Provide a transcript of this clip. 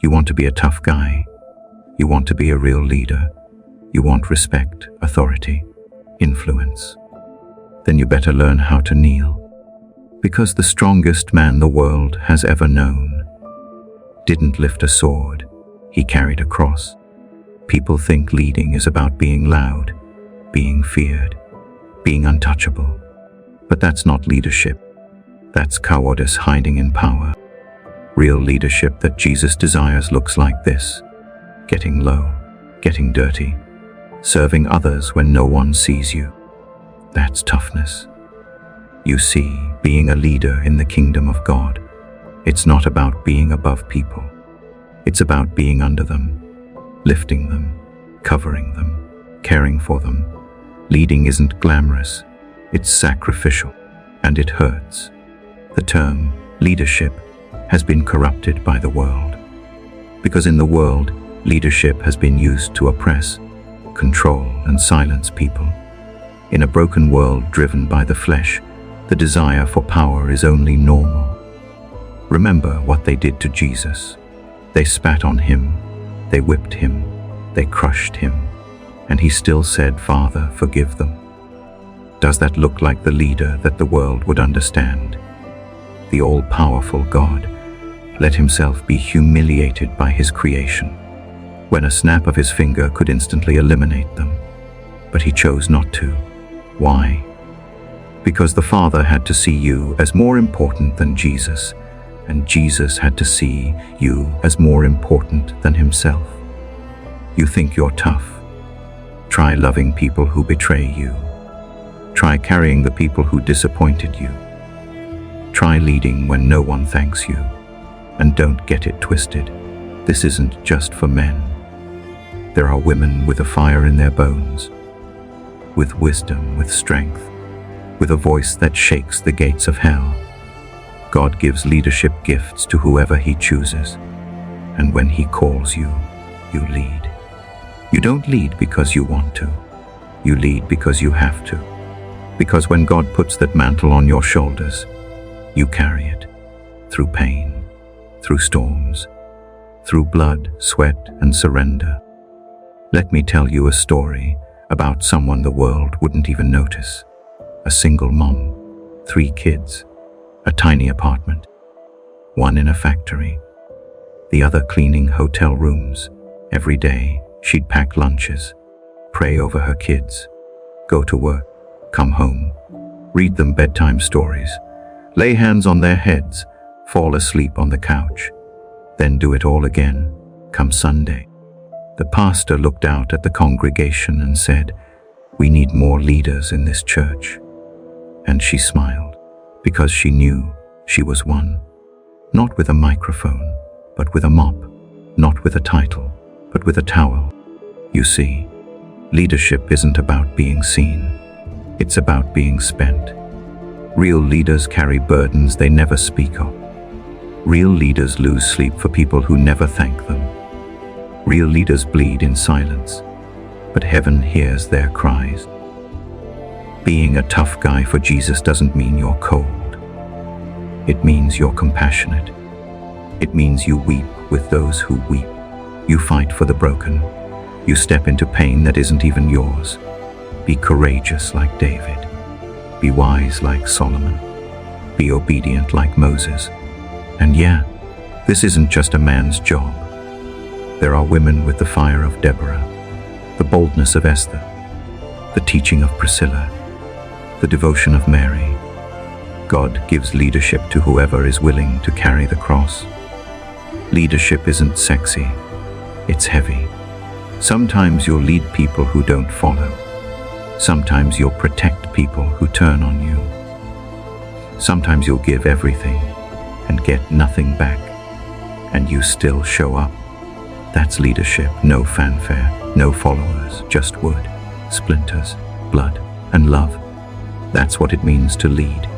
You want to be a tough guy. You want to be a real leader. You want respect, authority, influence. Then you better learn how to kneel. Because the strongest man the world has ever known didn't lift a sword, he carried a cross. People think leading is about being loud, being feared, being untouchable. But that's not leadership. That's cowardice hiding in power. Real leadership that Jesus desires looks like this: getting low, getting dirty, serving others when no one sees you. That's toughness. You see, being a leader in the kingdom of God, it's not about being above people. It's about being under them, lifting them, covering them, caring for them. Leading isn't glamorous, it's sacrificial, and it hurts. The term leadership has been corrupted by the world. Because in the world, leadership has been used to oppress, control, and silence people. In a broken world driven by the flesh, the desire for power is only normal. Remember what they did to Jesus. They spat on him, they whipped him, they crushed him, and he still said, "Father, forgive them." Does that look like the leader that the world would understand? The all-powerful God let himself be humiliated by his creation, when a snap of his finger could instantly eliminate them. But he chose not to. Why? Because the Father had to see you as more important than Jesus, and Jesus had to see you as more important than himself. You think you're tough? Try loving people who betray you. Try carrying the people who disappointed you. Try leading when no one thanks you. And don't get it twisted. This isn't just for men. There are women with a fire in their bones, with wisdom, with strength, with a voice that shakes the gates of hell. God gives leadership gifts to whoever he chooses. And when he calls you, you lead. You don't lead because you want to. You lead because you have to. Because when God puts that mantle on your shoulders, you carry it through pain, through storms, through blood, sweat, and surrender. Let me tell you a story about someone the world wouldn't even notice. A single mom, 3 kids, a tiny apartment, one in a factory, the other cleaning hotel rooms. Every day, she'd pack lunches, pray over her kids, go to work, come home, read them bedtime stories, lay hands on their heads, fall asleep on the couch, then do it all again, come Sunday. The pastor looked out at the congregation and said, "We need more leaders in this church." And she smiled, because she knew she was one. Not with a microphone, but with a mop. Not with a title, but with a towel. You see, leadership isn't about being seen. It's about being spent. Real leaders carry burdens they never speak of. Real leaders lose sleep for people who never thank them. Real leaders bleed in silence, but heaven hears their cries. Being a tough guy for Jesus doesn't mean you're cold. It means you're compassionate. It means you weep with those who weep. You fight for the broken. You step into pain that isn't even yours. Be courageous like David. Be wise like Solomon. Be obedient like Moses. And yeah, this isn't just a man's job. There are women with the fire of Deborah, the boldness of Esther, the teaching of Priscilla, the devotion of Mary. God gives leadership to whoever is willing to carry the cross. Leadership isn't sexy, it's heavy. Sometimes you'll lead people who don't follow. Sometimes you'll protect people who turn on you. Sometimes you'll give everything and get nothing back, and you still show up. That's leadership. No fanfare, no followers, just wood, splinters, blood, and love. That's what it means to lead.